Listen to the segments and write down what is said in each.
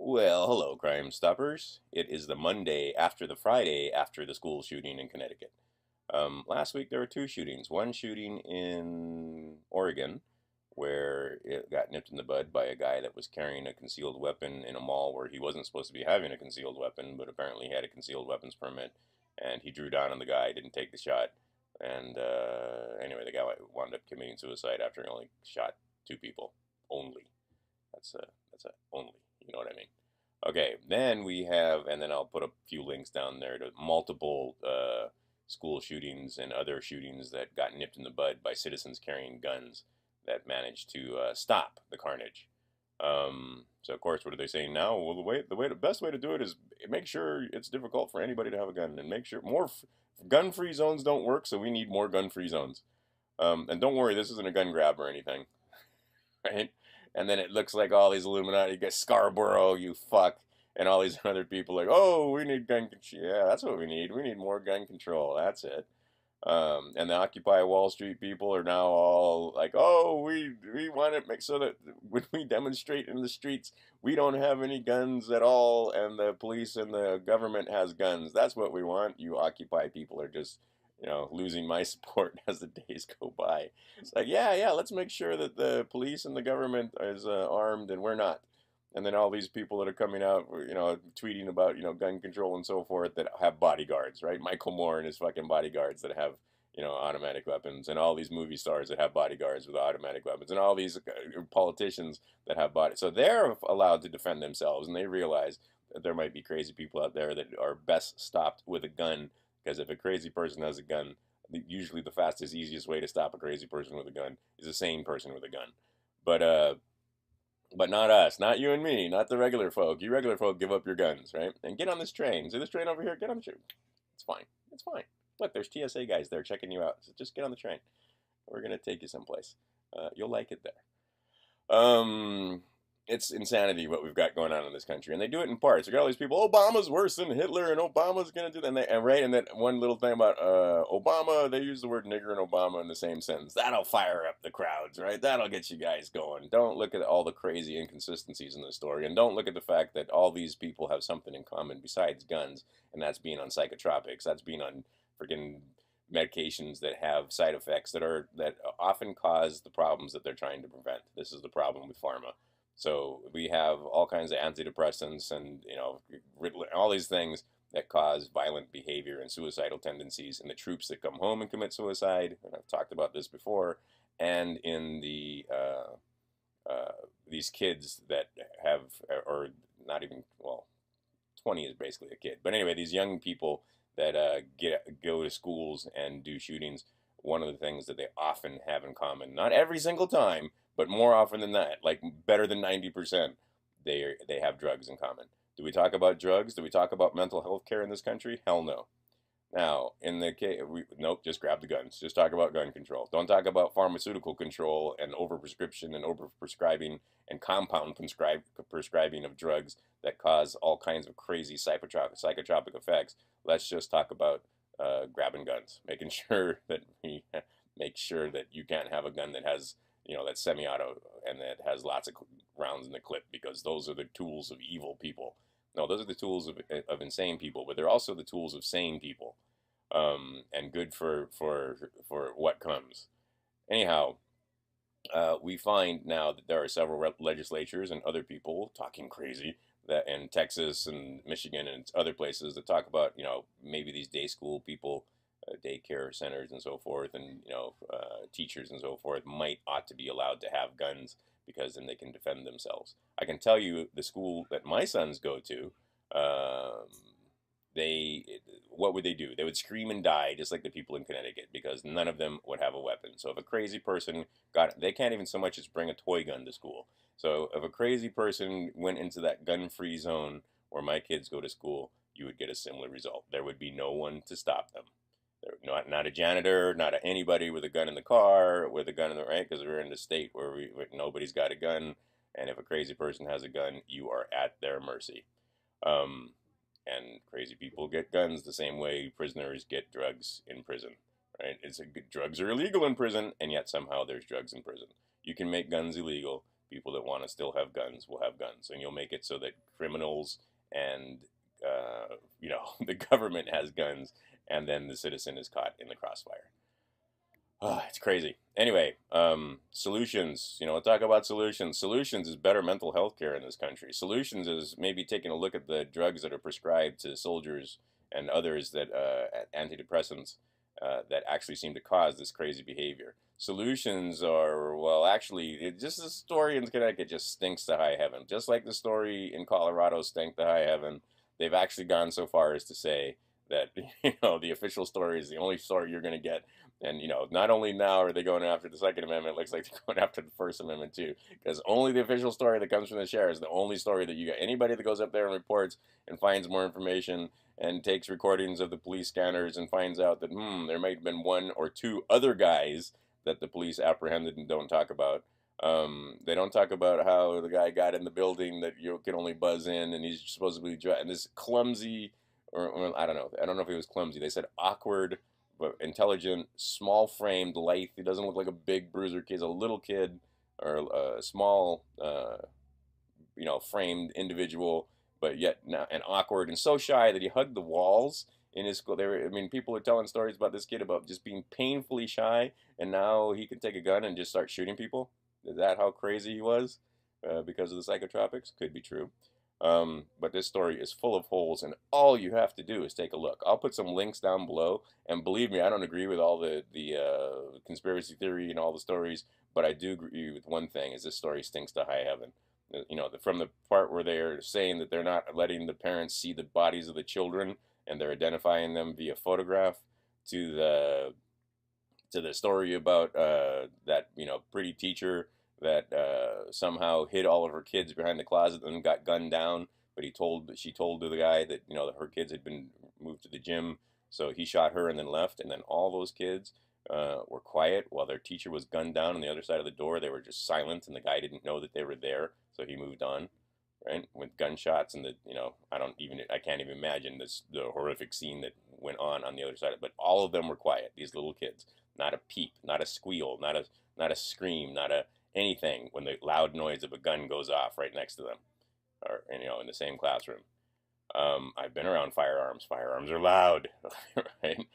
Well, hello, Crime Stoppers. It is the Monday after the Friday after the school shooting in Connecticut. Last week there were two shootings. One shooting in Oregon, where it got nipped in the bud by a guy that was carrying a concealed weapon in a mall where he wasn't supposed to be having a concealed weapon, but apparently he had a concealed weapons permit, and he drew down on the guy, didn't take the shot, and anyway, the guy wound up committing suicide after he only shot two people. Only. That's a only. You know what I mean? Okay, then we have, and then I'll put a few links down there to multiple school shootings and other shootings that got nipped in the bud by citizens carrying guns that managed to stop the carnage. So of course, what are they saying now? Well, the best way to do it is make sure it's difficult for anybody to have a gun, and make sure more gun-free zones don't work. So we need more gun-free zones. And don't worry, this isn't a gun grab or anything, right? And then it looks like all these Illuminati get Scarborough, you fuck, and all these other people like, oh, we need gun control. Yeah, that's what we need. We need more gun control. That's it. And the Occupy Wall Street people are now all like, oh, we want to make so that when we demonstrate in the streets, we don't have any guns at all, and the police and the government has guns. That's what we want. You Occupy people are just losing my support as the days go by. It's like, yeah, let's make sure that the police and the government is armed and we're not. And then all these people that are coming out, tweeting about, gun control and so forth that have bodyguards, right? Michael Moore and his fucking bodyguards that have, automatic weapons, and all these movie stars that have bodyguards with automatic weapons, and all these politicians that have body. So they're allowed to defend themselves, and they realize that there might be crazy people out there that are best stopped with a gun, because if a crazy person has a gun, usually the fastest, easiest way to stop a crazy person with a gun is a sane person with a gun. But not us, not you and me, not the regular folk. You regular folk, give up your guns, right? And get on this train. See this train over here? Get on the train. It's fine. It's fine. Look, there's TSA guys there checking you out. So just get on the train. We're gonna take you someplace. You'll like it there. It's insanity what we've got going on in this country, and they do it in parts. You got all these people. Obama's worse than Hitler, and Obama's gonna do that. And then one little thing about Obama, they use the word nigger and Obama in the same sentence. That'll fire up the crowds, right? That'll get you guys going. Don't look at all the crazy inconsistencies in the story, and don't look at the fact that all these people have something in common besides guns, and that's being on psychotropics. That's being on freaking medications that have side effects that often cause the problems that they're trying to prevent. This is the problem with pharma. So we have all kinds of antidepressants and all these things that cause violent behavior and suicidal tendencies in the troops that come home and commit suicide. And I've talked about this before, and in these kids that have, or not even, well, 20 is basically a kid, but anyway, these young people that go to schools and do shootings. One of the things that they often have in common, not every single time, but more often than that, like better than 90%, they have drugs in common. Do we talk about drugs? Do we talk about mental health care in this country? Hell no. Now, in the case, nope, just grab the guns. Just talk about gun control. Don't talk about pharmaceutical control and overprescription and overprescribing and compound prescribing of drugs that cause all kinds of crazy psychotropic effects. Let's just talk about grabbing guns, making sure that we make sure that you can't have a gun that has, that's semi-auto and that has lots of rounds in the clip, because those are the tools of evil people. No, those are the tools of insane people, but they're also the tools of sane people, and good for what comes. Anyhow, we find now that there are several legislatures and other people talking crazy that in Texas and Michigan and other places that talk about maybe these day school people, daycare centers and so forth, and teachers and so forth ought to be allowed to have guns, because then they can defend themselves. I can tell you the school that my sons go to, what would they do? They would scream and die just like the people in Connecticut, because none of them would have a weapon. So if a crazy person they can't even so much as bring a toy gun to school. So if a crazy person went into that gun-free zone where my kids go to school, you would get a similar result. There would be no one to stop them. Not a janitor, not anybody with a gun in the car, with a gun in the right, because we're in a state where nobody's got a gun, and if a crazy person has a gun, you are at their mercy. And crazy people get guns the same way prisoners get drugs in prison, right? Drugs are illegal in prison, and yet somehow there's drugs in prison. You can make guns illegal. People that want to still have guns will have guns, and you'll make it so that criminals and the government has guns, and then the citizen is caught in the crossfire. Oh, it's crazy. Anyway, solutions. We'll talk about solutions. Solutions is better mental health care in this country. Solutions is maybe taking a look at the drugs that are prescribed to soldiers and others that antidepressants that actually seem to cause this crazy behavior. Solutions are, well, actually, just the story in Connecticut just stinks to high heaven. Just like the story in Colorado stank to high heaven, they've actually gone so far as to say that the official story is the only story you're going to get. And not only now are they going after the Second Amendment, it looks like they're going after the First Amendment too, because only the official story that comes from the sheriff is the only story that you get. Anybody that goes up there and reports and finds more information and takes recordings of the police scanners and finds out that there might have been one or two other guys that the police apprehended and don't talk about. They don't talk about how the guy got in the building that you can only buzz in, and he's supposedly and this clumsy, or I don't know. I don't know if he was clumsy. They said awkward, but intelligent, small-framed, lithe. He doesn't look like a big bruiser kid. He's a little kid or a small, framed individual, but yet and awkward and so shy that he hugged the walls in his school. People are telling stories about this kid about just being painfully shy, and now he can take a gun and just start shooting people. Is that how crazy he was because of the psychotropics? Could be true. But this story is full of holes, and all you have to do is take a look. I'll put some links down below, and believe me, I don't agree with all the conspiracy theory and all the stories, but I do agree with one thing: is this story stinks to high heaven. From the part where they're saying that they're not letting the parents see the bodies of the children and they're identifying them via photograph, to the story about that pretty teacher that somehow hid all of her kids behind the closet and got gunned down. But she told to the guy that that her kids had been moved to the gym, so he shot her and then left. And then all those kids were quiet while their teacher was gunned down on the other side of the door. They were just silent, and the guy didn't know that they were there, so he moved on. Right, with gunshots and I can't even imagine the horrific scene that went on the other side. But all of them were quiet. These little kids, not a peep, not a squeal, not a scream, not a anything when the loud noise of a gun goes off right next to them, or in the same classroom. I've been around firearms. Firearms are loud, right?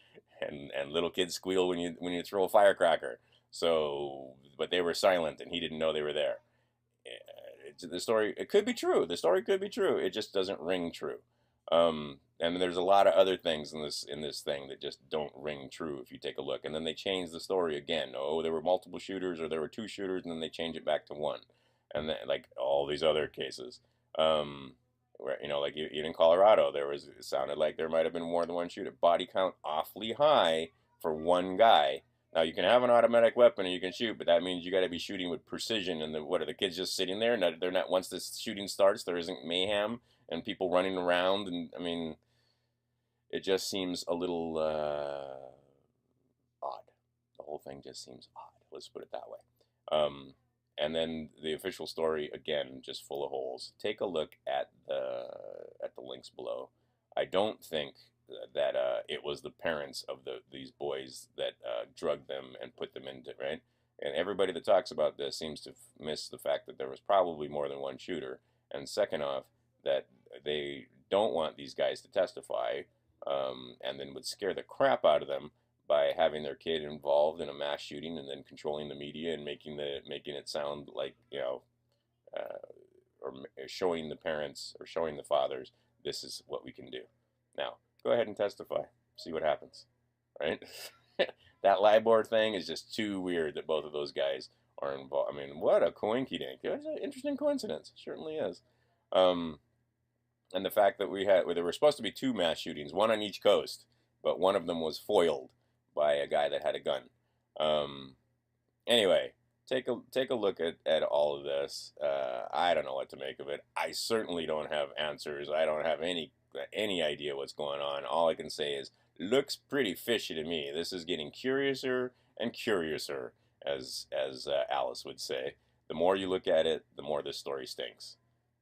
And little kids squeal when you throw a firecracker. So, but they were silent, and he didn't know they were there. The story, it could be true. The story could be true. It just doesn't ring true. And there's a lot of other things in this thing that just don't ring true if you take a look. And then they change the story again. Oh, there were multiple shooters, or there were two shooters, and then they change it back to one. And then, like all these other cases, where like even in Colorado, it sounded like there might have been more than one shooter. Body count awfully high for one guy. Now, you can have an automatic weapon and you can shoot, but that means you got to be shooting with precision. And what are the kids just sitting there? No, they're not. Once the shooting starts, there isn't mayhem and people running around. And it just seems a little odd. The whole thing just seems odd. Let's put it that way. And then the official story, again, just full of holes. Take a look at the links below. I don't think that it was the parents of these boys that drugged them and put them into, right? And everybody that talks about this seems to miss the fact that there was probably more than one shooter. And second off, that they don't want these guys to testify, and then would scare the crap out of them by having their kid involved in a mass shooting and then controlling the media and making it sound like, or showing the parents or showing the fathers, this is what we can do. Now, go ahead and testify. See what happens, right? That LIBOR thing is just too weird that both of those guys are involved. What a coinkydink. It's an interesting coincidence. It certainly is. And the fact that there were supposed to be two mass shootings, one on each coast, but one of them was foiled by a guy that had a gun. Anyway, take a look at all of this. I don't know what to make of it. I certainly don't have answers. I don't have any idea what's going on. All I can say is, looks pretty fishy to me. This is getting curiouser and curiouser, as Alice would say. The more you look at it, the more this story stinks.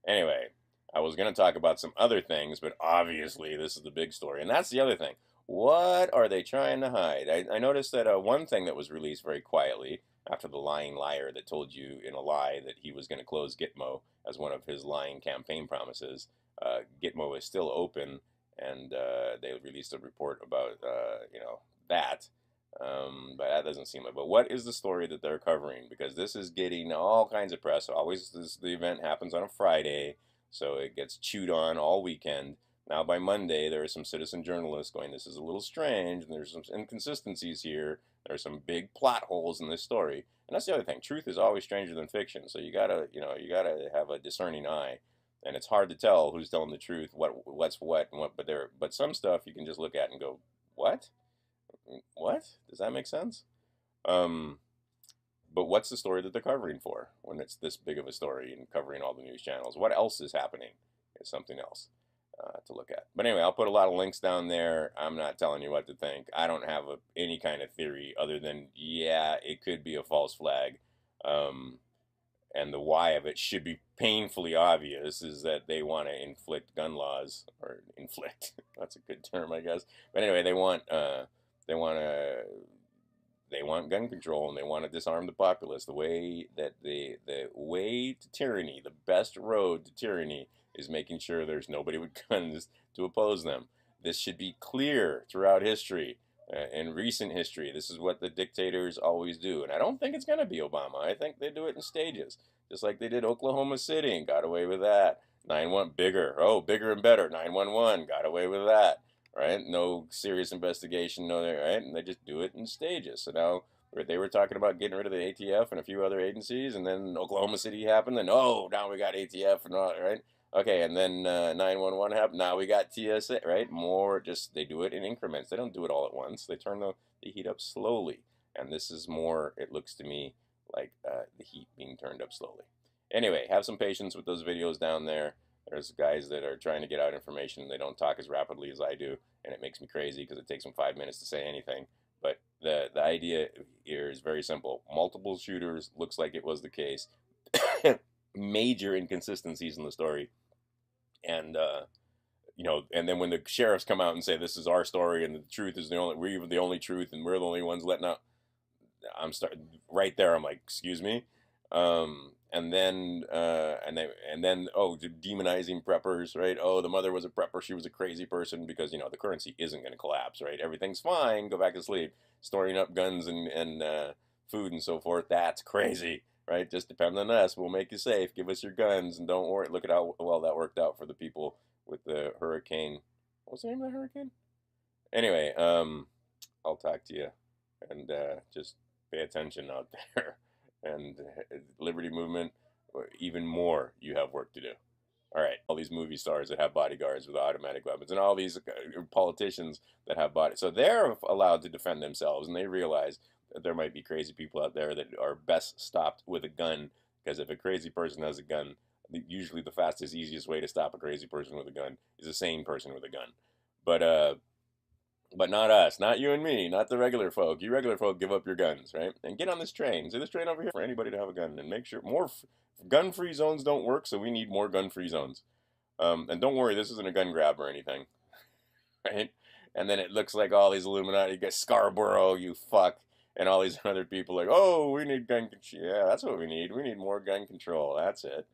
Anyway, I was going to talk about some other things, but obviously this is the big story. And that's the other thing. What are they trying to hide? I noticed that one thing that was released very quietly, after the lying liar that told you in a lie that he was going to close Gitmo as one of his lying campaign promises. Gitmo is still open, and they released a report about that. But that doesn't seem like. But what is the story that they're covering? Because this is getting all kinds of press. Always, the event happens on a Friday, so it gets chewed on all weekend. Now by Monday, there are some citizen journalists going, "This is a little strange, and there's some inconsistencies here. There are some big plot holes in this story." And that's the other thing. Truth is always stranger than fiction. So you gotta have a discerning eye, and it's hard to tell who's telling the truth, what's what, and what. But some stuff you can just look at and go, "What? What? Does that make sense?" Um, but what's the story that they're covering for when it's this big of a story and covering all the news channels? What else is happening? Is something else to look at. But anyway, I'll put a lot of links down there. I'm not telling you what to think. I don't have any kind of theory other than, yeah, it could be a false flag. And the why of it should be painfully obvious, is that they want to inflict gun laws, or inflict. That's a good term, I guess. But anyway, they want gun control, and they want to disarm the populace. The way to tyranny, the best road to tyranny, is making sure there's nobody with guns to oppose them. This should be clear throughout history. In recent history, this is what the dictators always do. And I don't think it's going to be Obama. I think they do it in stages, just like they did Oklahoma City and got away with that. 9/11, bigger. Oh, bigger and better. 9/11, got away with that. Right? No serious investigation, no, right? And they just do it in stages. So now they were talking about getting rid of the ATF and a few other agencies, and then Oklahoma City happened, and oh, now we got ATF and all, right? Okay, and then 911 happened. Now we got TSA, right? More, just they do it in increments. They don't do it all at once. They turn the heat up slowly, and this is more. It looks to me like the heat being turned up slowly. Anyway, have some patience with those videos down there. There's guys that are trying to get out information, and they don't talk as rapidly as I do, and it makes me crazy because it takes them 5 minutes to say anything. But the idea here is very simple. Multiple shooters, looks like it was the case. Major inconsistencies in the story, and and then when the sheriffs come out and say this is our story and the truth is we're the only truth and we're the only ones letting out, I'm starting right there. I'm like, excuse me. And then demonizing preppers, right? Oh, the mother was a prepper, she was a crazy person, because the currency isn't going to collapse, right? Everything's fine, go back to sleep. Storing up guns and food and so forth, that's crazy, right? Just depend on us, we'll make you safe, give us your guns, and don't worry. Look at how well that worked out for the people with the hurricane. What's the name of the hurricane? Anyway, I'll talk to you, and just pay attention out there. And Liberty Movement, even more, you have work to do. All right, all these movie stars that have bodyguards with automatic weapons, and all these politicians that have bodies, so they're allowed to defend themselves, and they realize that there might be crazy people out there that are best stopped with a gun, because if a crazy person has a gun, usually the fastest, easiest way to stop a crazy person with a gun is a sane person with a gun. But not us, not you and me, not the regular folk. You regular folk, give up your guns, right? And get on this train. So this train over here for anybody to have a gun, and make sure more gun-free zones don't work, so we need more gun-free zones. And don't worry, this isn't a gun grab or anything, right? And then it looks like all these Illuminati, you get Scarborough, you fuck, and all these other people like, oh, we need gun control. Yeah, that's what we need. We need more gun control. That's it.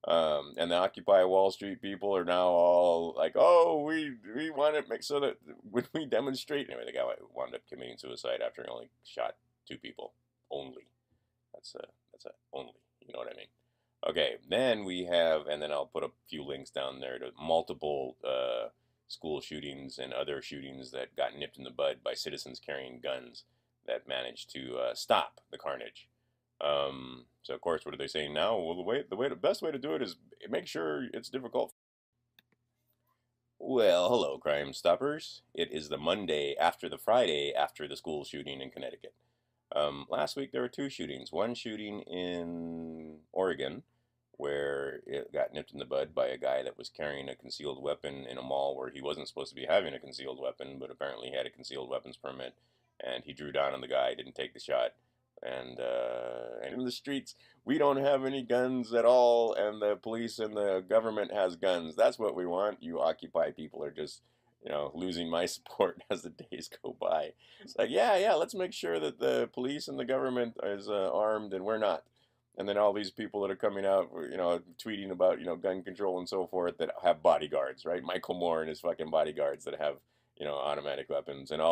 And the Occupy Wall Street people are now all like, "Oh, we want to make so that when we demonstrate." Anyway, the guy wound up committing suicide after he only shot 2 people. Only. That's a only. You know what I mean? Okay. Then we have, and then I'll put a few links down there to multiple school shootings and other shootings that got nipped in the bud by citizens carrying guns that managed to stop the carnage. So of course, what are they saying now? Well, the best way to do it is make sure it's difficult. Well, hello, Crime Stoppers. It is the Monday after the Friday after the school shooting in Connecticut. Last week there were 2 shootings. One shooting in Oregon, where it got nipped in the bud by a guy that was carrying a concealed weapon in a mall where he wasn't supposed to be having a concealed weapon, but apparently he had a concealed weapons permit, and he drew down on the guy, didn't take the shot. And in the streets, we don't have any guns at all, and the police and the government has guns. That's what we want. You Occupy people are just losing my support as the days go by. It's like, yeah, let's make sure that the police and the government is armed and we're not. And then all these people that are coming out, tweeting about, gun control and so forth that have bodyguards, right? Michael Moore and his fucking bodyguards that have, automatic weapons and all.